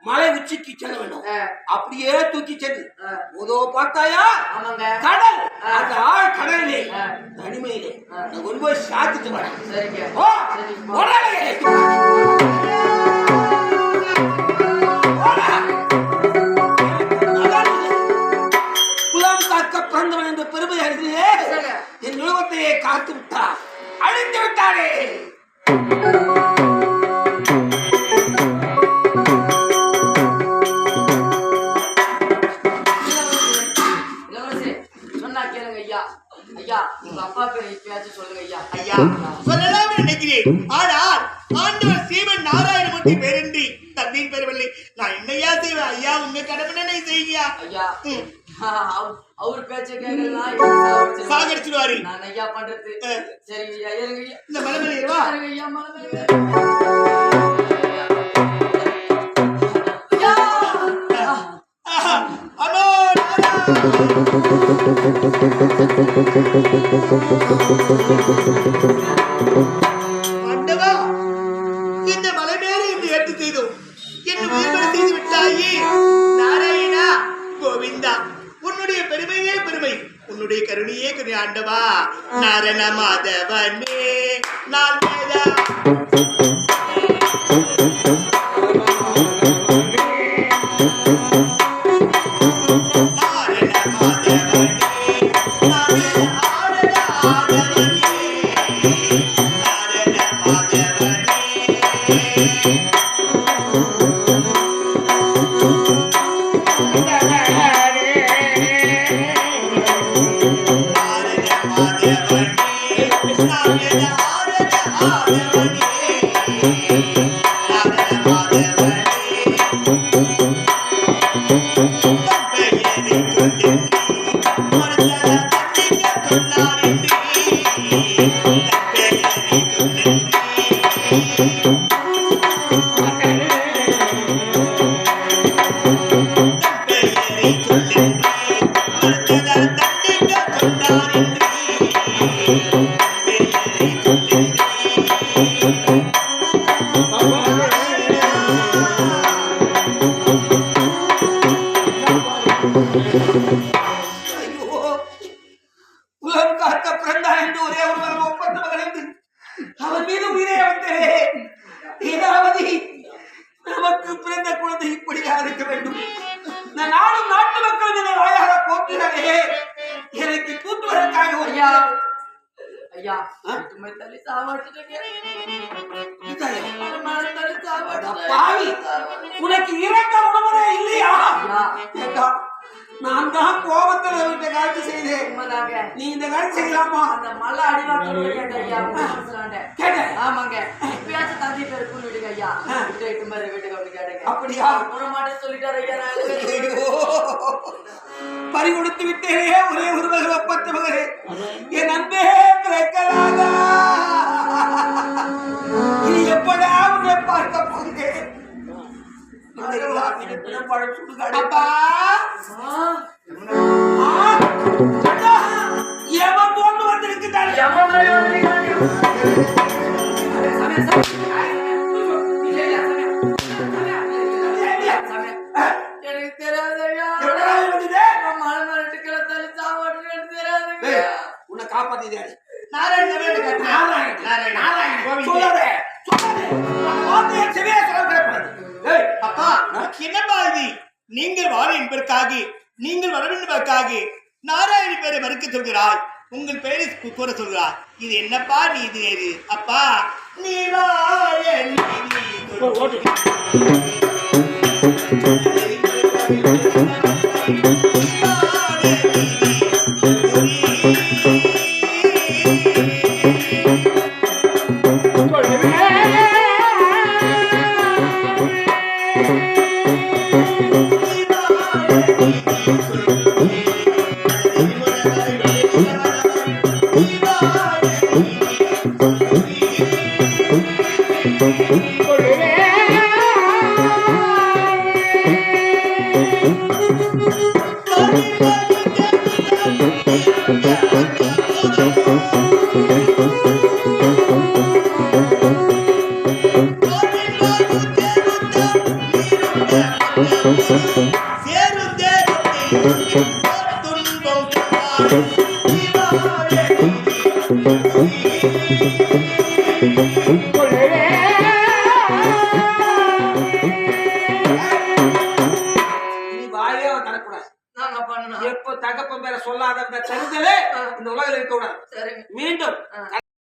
மலை உச்சிக்கு செல்ல வேண்டும். அப்படியே தூக்கி சென்று உதவ பார்த்தாயா கடல், அந்த ஆழ் கடலிலே தனிமையிலே கொண்டு போய் சாத்திட்டு வரேன். குலம் காக்க பிறந்தவன் என்ற பெருமை அறிந்தே என் உலகத்தையே காத்து விட்டார், அழிந்து விட்டாரே. ஆனால் ஆண்டவர் சீவன் நாராயணமூர்த்தி பேரின்றி தந்தையின் பெறவில்லை. நான் என்னையா செய்வேன் ஐயா? உங்க கடமை செய்யா ஐயா. அவர் பேச்ச கேட்கலாம் சாகடிச்சிருவாரு. நான் ஐயா பண்றது சரி ஐயா. இந்த மலை மேல ஏறுவா ஐயா. மலை ஆண்டவா, இந்த மலை மேலே இன்று ஏற்று செய்தோம். என்ன உயிர்பலி செய்து விட்டாயே நாராயணா. கோவிந்தா, உன்னுடைய பெருமையே பெருமை, உன்னுடைய கருணையே கருணை. ஆண்டவா நாரண மாதவனே நான் உலகம் காக்க பிறந்தா என்று ஒரே ஒரு ஒப்பந்த மகள் அவன் மீது உயிரே வந்தே. ஏதாவது நமக்கு பிறந்த குழந்தை இப்படியா இருக்க வேண்டும்? நானும் நாட்டு மக்கள் என்னை வாயாக போட்டுகிறாரே, எனக்கு கூட்டுவதற்காக ஐயா ஐயா தள்ளி உனக்கு இறக்க உணவரே இல்லையா? நான் தான் கோபத்துல விட்ட காட்சி செய்தேன். நீ இந்த காட்சி செய்யலாமா? அந்த மலை அடிவாரத்துல கேட்டேன். ஆமாங்க, இப்பயாச்சும் தந்தை பேரு கூறி விடுங்க ஐயா. வீட்டுக்கு வந்து கேட்டேங்க. அப்படியா? மாட்டேன் சொல்லிட்டாரு ஐயா. பறி கொடுத்து விட்டேனே ஒரே ஒரு மகள், ஒப்பத்த மகளே. என் அன்பே பிறக்கலாதா, இனி எப்படா உன்னை பார்க்க போகிறேன்? அப்பா எவன் போன்று வந்திருக்கிறார்? எனக்கு தெரியாதையா. உன்னை காப்பாத்தி நீங்கள் வாழ என்பதற்காக, நீங்கள் வர என்பதற்காக நாராயணி பேரை மறுக்க சொல்கிறாய். உங்கள் பெயரை கூற சொல்கிறார். இது என்னப்பா நீ இது நேரு? அப்பா நீ சேரும் தேகத்தில் துன்பம் எப்ப தகப்பன் பேர சொல்லாத தெரிஞ்சதே இந்த உலகில் இருக்க கூடாது. மீண்டும்